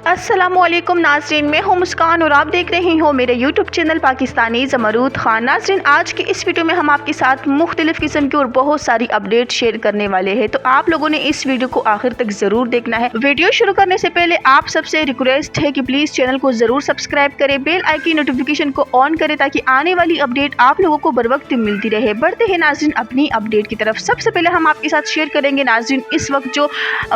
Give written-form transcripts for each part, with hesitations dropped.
अस्सलामुअलैकुम नाज़रीन, मैं हूं मुस्कान और आप देख रही हो मेरे यूट्यूब चैनल पाकिस्तानी ज़मरूद खान। नाज़रीन, आज की इस वीडियो में हम आपके साथ मुख्तलिफ़ किस्म की और बहुत सारी अपडेट शेयर करने वाले हैं, तो आप लोगों ने इस वीडियो को आखिर तक ज़रूर देखना है। वीडियो शुरू करने से पहले आप सबसे रिक्वेस्ट है कि प्लीज़ चैनल को ज़रूर सब्सक्राइब करें, बेल आइकन नोटिफिकेशन को ऑन करें ताकि आने वाली अपडेट आप लोगों को बर वक्त मिलती रहे। बढ़ते हैं नाज़रीन अपनी अपडेट की तरफ। सबसे पहले हम आपके साथ शेयर करेंगे नाज़रीन, इस वक्त जो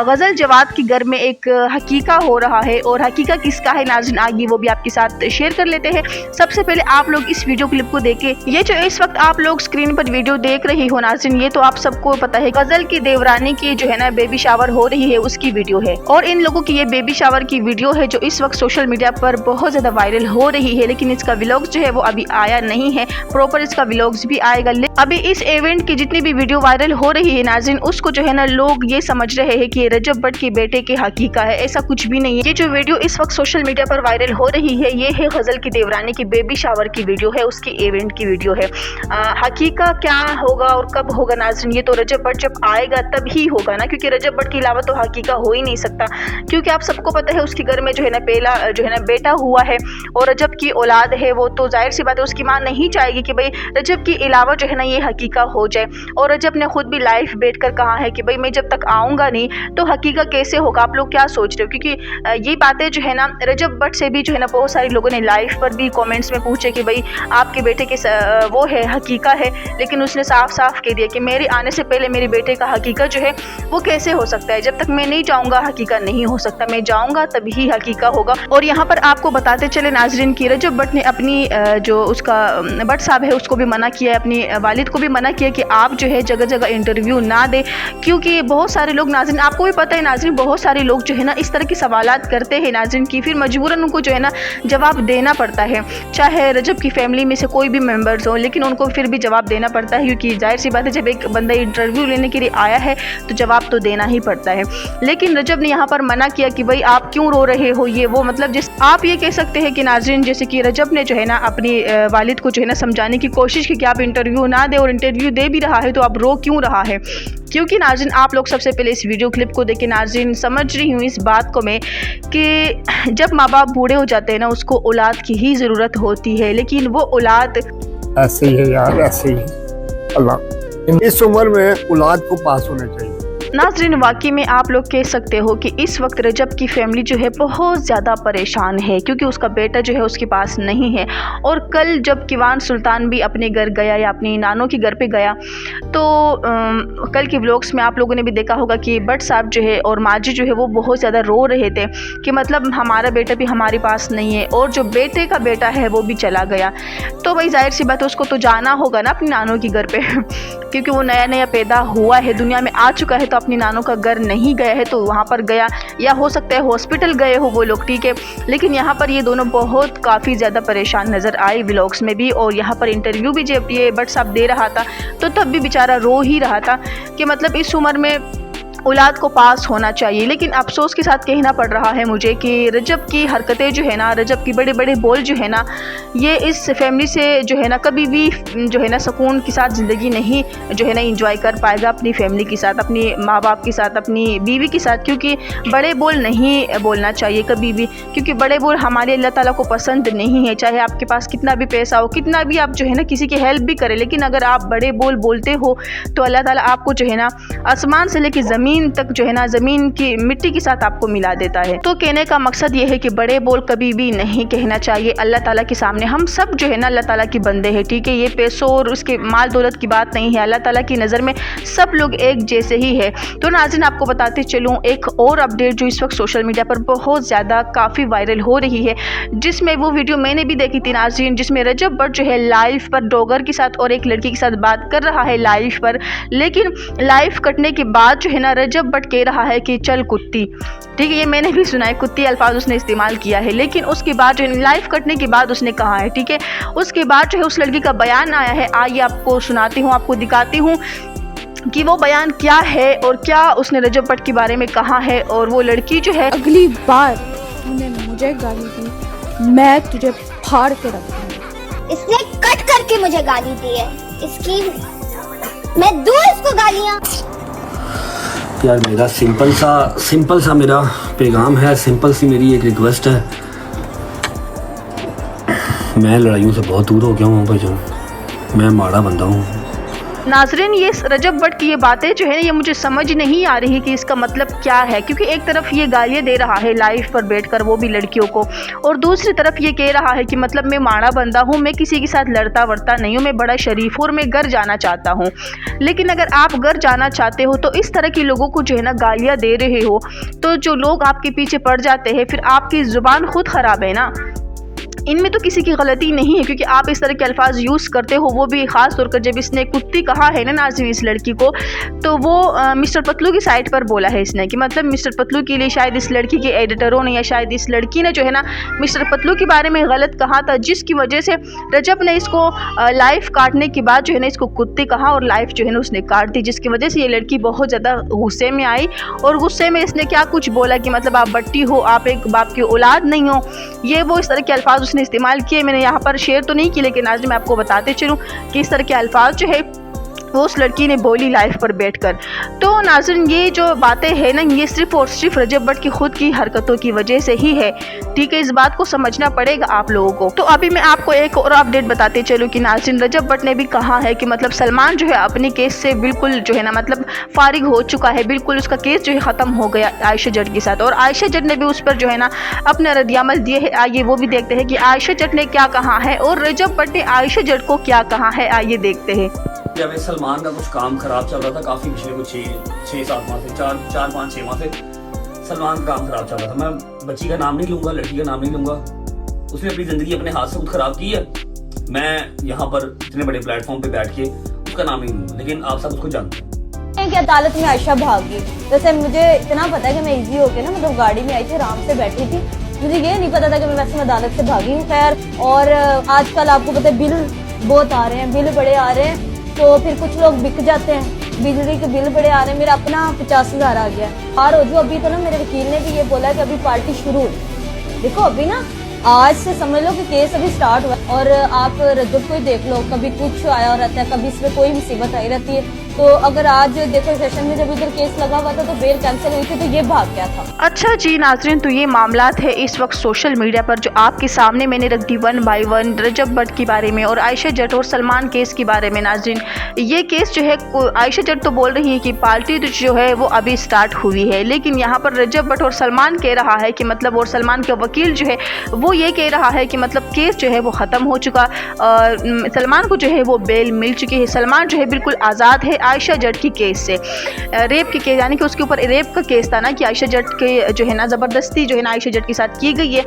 गज़ल जवाद के घर में एक हकीका हो रहा है और हकीका किसका है नाज़रीन आगे वो भी आपके साथ शेयर कर लेते हैं। सबसे पहले आप लोग इस वीडियो क्लिप को देखें। ये जो इस वक्त आप लोग स्क्रीन पर वीडियो देख रही हो नाज़रीन, ये तो आप सबको पता है गज़ल की देवरानी की जो है ना बेबी शावर हो रही है उसकी वीडियो है, और इन लोगों की ये बेबी शावर की वीडियो है जो इस वक्त सोशल मीडिया पर बहुत ज्यादा वायरल हो रही है। लेकिन इसका व्लॉग्स जो है वो अभी आया नहीं है, प्रॉपर इसका व्लॉग्स भी आएगा। अभी इस इवेंट की जितनी भी वीडियो वायरल हो रही है नाज़रीन, उसको जो है ना लोग ये समझ रहे हैं कि रजब भट्ट के बेटे की हकीका है। ऐसा कुछ भी नहीं है। ये जो वीडियो इस वक्त सोशल मीडिया पर वायरल हो रही है ये है गज़ल की देवरानी की बेबी शावर की वीडियो है, उसकी इवेंट की वीडियो है। हकीका क्या होगा और कब होगा नाज़रीन, ये तो रजब भट्ट जब आएगा तब ही होगा ना, क्योंकि रजब भट्ट के अलावा तो हकीका हो ही नहीं सकता। क्योंकि आप सबको पता है उसके घर में जो है ना पहला जो है ना बेटा हुआ है और रजब की औलाद है, वो तो जाहिर सी बात है उसकी माँ नहीं चाहेगी कि भाई रजब के अलावा जो है ना ये हकीका हो जाए। और रजब ने खुद भी लाइव बैठ कर कहा है कि भाई मैं जब तक आऊँगा नहीं तो हकीका कैसे होगा। आप लोग क्या सोच रहे हो, क्योंकि ये बातें जो है ना रजब भट्ट से भी जो है ना बहुत सारे लोगों ने लाइव पर भी कमेंट्स में पूछे कि भाई आपके बेटे के वो है हकीका है, लेकिन उसने साफ साफ कह दिया कि मेरे आने से पहले मेरे बेटे का हकीका जो है वो कैसे हो सकता है। जब तक मैं नहीं जाऊँगा हकीका नहीं हो सकता, मैं जाऊँगा तभी हकीका होगा। और यहाँ पर आपको बताते चले नाजरीन की रजब भट्ट ने अपनी जो उसका भट्ट साहब है उसको भी मना किया है, अपनी वालिद को भी मना किया कि आप जो है जगह जगह इंटरव्यू ना दे, क्योंकि बहुत सारे लोग नाज़रीन आपको भी पता है नाज़रीन बहुत सारे लोग जो है ना इस तरह की सवालात करते हैं नाज़रीन की फिर मजबूरन उनको जो है ना जवाब देना पड़ता है, चाहे रजब की फैमिली में से कोई भी मेंबर्स हो, लेकिन उनको फिर भी जवाब देना पड़ता है, क्योंकि जाहिर सी बात है जब एक बंदा इंटरव्यू लेने के लिए आया है तो जवाब तो देना ही पड़ता है। लेकिन रजब ने यहाँ पर मना किया कि भाई आप क्यों रो रहे हो, ये वो मतलब जिस आप ये कह सकते हैं कि नाज़रीन जैसे कि रजब ने जो है ना अपनी वालिद को जो है ना समझाने की कोशिश की कि आप इंटरव्यू ना दे, और इंटरव्यू दे भी रहा है तो आप रो क्यों रहा है। क्योंकि नाज़रीन आप लोग सबसे पहले इस वीडियो क्लिप को देख के नाज़रीन समझ रही हूँ इस बात को मैं कि जब माँ बाप बूढ़े हो जाते हैं ना उसको औलाद की ही ज़रूरत होती है, लेकिन वो औलाद ऐसे ही है यार, ऐसे ही अल्लाह इस उम्र में औलाद को पास होना चाहिए। नाज़रीन वाकई में आप लोग कह सकते हो कि इस वक्त रजब की फैमिली जो है बहुत ज़्यादा परेशान है, क्योंकि उसका बेटा जो है उसके पास नहीं है। और कल जब किवान सुल्तान भी अपने घर गया या अपनी नानों के घर पे गया तो कल के व्लॉग्स में आप लोगों ने भी देखा होगा कि भट्ट साहब जो है और माजी जो है वो बहुत ज़्यादा रो रहे थे कि मतलब हमारा बेटा भी हमारे पास नहीं है और जो बेटे का बेटा है वो भी चला गया। तो भाई जाहिर सी बात है उसको तो जाना होगा ना अपनी नानों के घर पे क्योंकि वो नया नया पैदा हुआ है, दुनिया में आ चुका है, तो अपनी नानों का घर नहीं गया है तो वहाँ पर गया, या हो सकता है हॉस्पिटल गए हो वो लोग, ठीक है। लेकिन यहाँ पर ये दोनों बहुत काफ़ी ज़्यादा परेशान नज़र आए व्लॉग्स में भी, और यहाँ पर इंटरव्यू भी जब ये भट्ट साहब दे रहा था तो तब भी बेचारा रो ही रहा था कि मतलब इस उम्र में औलाद को पास होना चाहिए। लेकिन अफसोस के साथ कहना पड़ रहा है मुझे कि रजब की हरकतें जो है ना, रजब की बड़े बड़े बोल जो है ना, ये इस फैमिली से जो है ना कभी भी जो है ना सुकून के साथ ज़िंदगी नहीं जो है ना इंजॉय कर पाएगा अपनी फैमिली के साथ, अपने माँ बाप के साथ, अपनी बीवी के साथ। क्योंकि बड़े बोल नहीं बोलना चाहिए कभी भी, क्योंकि बड़े बोल हमारे अल्लाह ताला को पसंद नहीं है। चाहे आपके पास कितना भी पैसा हो, कितना भी आप जो है ना किसी की हेल्प भी करें, लेकिन अगर आप बड़े बोल बोलते हो तो अल्लाह ताला आपको जो है ना आसमान से लेकर ज़मीन तक जो है ना ज़मीन की मिट्टी के साथ आपको मिला देता है। तो कहने का मकसद ये है कि बड़े बोल कभी भी नहीं कहना चाहिए अल्लाह ताला के सामने। हम सब जो है ना अल्लाह ताला के बंदे हैं, ठीक है। ये पैसों और उसके माल दौलत की बात नहीं है, अल्लाह ताला की नज़र में सब लोग एक जैसे ही है। तो नाज़रीन आपको बताते चलूँ एक और अपडेट जो इस वक्त सोशल मीडिया पर बहुत ज़्यादा काफ़ी वायरल हो रही है, जिसमें वो वीडियो मैंने भी देखी थी नाज़रीन, जिसमें रजब भट्ट जो है लाइव पर डॉगर के साथ और एक लड़की के साथ बात कर रहा है लाइव पर। लेकिन लाइव कटने के बाद जो है ना रजब भट्ट कह रहा है कि चल कुत्ती, ठीक है। ये मैंने भी सुना है, कुत्ती अल्फाज उसने इस्तेमाल किया है। लेकिन उसके बाद जो लाइव कटने के बाद उसने कहा है, ठीक है। उसके बाद जो है उस लड़की का बयान आया है, आइए आपको सुनाती हूँ, आपको दिखाती हूँ कि वो बयान क्या है और क्या उसने रजब भट्ट के बारे में कहा है। और वो लड़की जो है अगली बार तूने मुझे गाली दी मैं तुझे फाड़ के रखूंगा। इसने कट करके मुझे गाली दी है, इसकी मैं दूं इसको गालियां। यार मेरा सिंपल सा मेरा पैगाम है, सिंपल सी मेरी एक रिक्वेस्ट है। मैं लड़ाइयों से बहुत दूर हो गया हूँ भाईजान, मैं माड़ा बंदा हूँ। नाजरीन, ये रजब भट्ट की ये बातें जो है ना, ये मुझे समझ नहीं आ रही कि इसका मतलब क्या है, क्योंकि एक तरफ ये गालियाँ दे रहा है लाइव पर बैठकर, वो भी लड़कियों को, और दूसरी तरफ ये कह रहा है कि मतलब मैं माड़ा बंदा हूँ, मैं किसी के साथ लड़ता वड़ता नहीं हूँ, मैं बड़ा शरीफ हूँ और मैं घर जाना चाहता हूँ। लेकिन अगर आप घर जाना चाहते हो तो इस तरह के लोगों को जो है ना गालियाँ दे रहे हो, तो जो लोग आपके पीछे पड़ जाते हैं, फिर आपकी ज़ुबान खुद ख़राब है ना। इनमें तो किसी की गलती नहीं है, क्योंकि आप इस तरह के अल्फाज यूज़ करते हो, वो भी ख़ास तौर पर जब इसने कुत्ती कहा है ना नाज़रीन इस लड़की को, तो वो मिस्टर पतलू की साइट पर बोला है इसने कि मतलब मिस्टर पतलू के लिए शायद इस लड़की के एडिटरों ने या शायद इस लड़की ने जो है ना मिस्टर पतलू के बारे में गलत कहा था, जिसकी वजह से रजब ने इसको लाइव काटने के बाद जो है ना इसको कुत्ती कहा और लाइव जो है ना उसने काट दी, जिसकी वजह से ये लड़की बहुत ज़्यादा गुस्से में आई। और गुस्से में इसने क्या कुछ बोला कि मतलब आप बट्टी हो, आप एक बाप की औलाद नहीं हो, ये वो इस तरह के अल्फाज उसने इस्तेमाल किए। मैंने यहाँ पर शेयर तो नहीं की, लेकिन आज मैं आपको बताते चलूँ कि इस तरह के अल्फाज जो है वो उस लड़की ने बोली लाइव पर बैठकर। तो नाज़रीन, ये जो बातें हैं ना, ये सिर्फ और सिर्फ रजब भट्ट की खुद की हरकतों की वजह से ही है, ठीक है। इस बात को समझना पड़ेगा आप लोगों को। तो अभी मैं आपको एक और अपडेट बताते चलूँ कि नाज़रीन, रजब भट्ट ने भी कहा है कि मतलब सलमान जो है अपने केस से बिल्कुल जो है ना मतलब फारिग हो चुका है, बिल्कुल उसका केस जो है ख़त्म हो गया आयशा जट के साथ, और आयशा जट ने भी उस पर जो है ना अपने रद्दअमल दिए है। आइए वो भी देखते हैं कि आयशा जट ने क्या कहा है और रजब भट्ट ने आयशा जट को क्या कहा है, आइए देखते हैं। जब सलमान का कुछ काम खराब चल रहा था काफ़ी पिछले कुछ 6-7 माह से 4-5-6 माह से सलमान का काम खराब चल रहा था। मैं बच्ची का नाम नहीं लूँगा, लड़की का नाम नहीं लूँगा, उसने अपनी ज़िंदगी अपने हाथ से खुद खराब की है। मैं यहाँ पर इतने बड़े प्लेटफॉर्म पे बैठ के उसका नाम नहीं लूँगा, लेकिन आप सब उसको जानते हैं कि अदालत में आयशा भागी। वैसे मुझे इतना पता है कि मैं इजी होके ना मतलब गाड़ी में आई थी, आराम से बैठी थी, मुझे ये नहीं पता था कि मैं वैसे अदालत से भागी हूँ। खैर, और आजकल आपको पता है बिल बहुत आ रहे हैं, बिल बड़े आ रहे हैं, तो फिर कुछ लोग बिक जाते हैं, बिजली के बिल बड़े आ रहे हैं। मेरा अपना 50,000 आ गया और हो जो अभी तो ना मेरे वकील ने भी ये बोला कि अभी पार्टी शुरू हो। देखो अभी ना आज से समझ लो कि केस अभी स्टार्ट हुआ, और आप रजब को ही देख लो, कभी कुछ आया रहता है, कभी इसमें कोई मुसीबत आई रहती है। तो अगर आज देखो सेशन में जब इधर केस लगा हुआ था तो बेल कैंसिल हुई थी, तो ये भाग गया था। अच्छा जी नाज़रीन, तो ये मामलात है इस वक्त सोशल मीडिया पर जो आपके सामने मैंने रख दी 1 बाय 1 रजब भट्ट के बारे में और आयशा जट और सलमान केस के बारे में। नाज़रीन, ये केस जो है आयशा जट तो बोल रही है कि पार्टी जो है वो अभी स्टार्ट हुई है, लेकिन यहाँ पर रजब भट्ट और सलमान कह रहा है कि मतलब, और सलमान का वकील जो है वो ये कह रहा है कि मतलब केस जो है वो ख़त्म हो चुका, सलमान को जो है वो बेल मिल चुकी है, सलमान जो है बिल्कुल आज़ाद है आयशा जट की केस से। रेप के केस, यानी कि उसके ऊपर रेप का केस था ना कि आयशा जट के जो है ना ज़बरदस्ती जो है ना आयशा जट के साथ की गई है,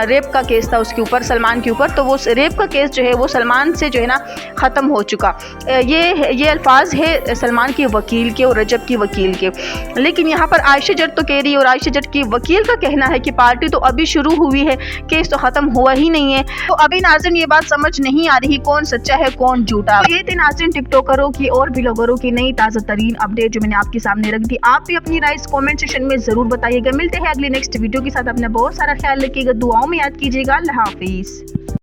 रेप का केस था उसके ऊपर, सलमान के ऊपर। तो वो रेप का केस जो है वो सलमान से जो है ना ख़त्म हो चुका। ये अल्फाज है सलमान के वकील के और रजब के वकील के। लेकिन यहाँ पर आयशा जट तो कह रही है और आयशा जट की वकील का कहना है कि पार्टी तो अभी शुरू हुई है, केस तो ख़त्म हुआ ही नहीं है। तो अभी नाज़रीन ये बात समझ नहीं आ रही कौन सच्चा है कौन झूठा। ये थी नाज़रीन टिकटॉकरों की और ब्लॉगरों की नई ताज़ा तरीन अपडेट जो मैंने आपके सामने रख दी। आप भी अपनी राय कमेंट सेक्शन में ज़रूर बताइएगा। मिलते हैं अगली नेक्स्ट वीडियो के साथ। अपना बहुत सारा ख्याल रखिएगा, दुआओं में याद कीजिएगा। अल्लाह हाफिज़।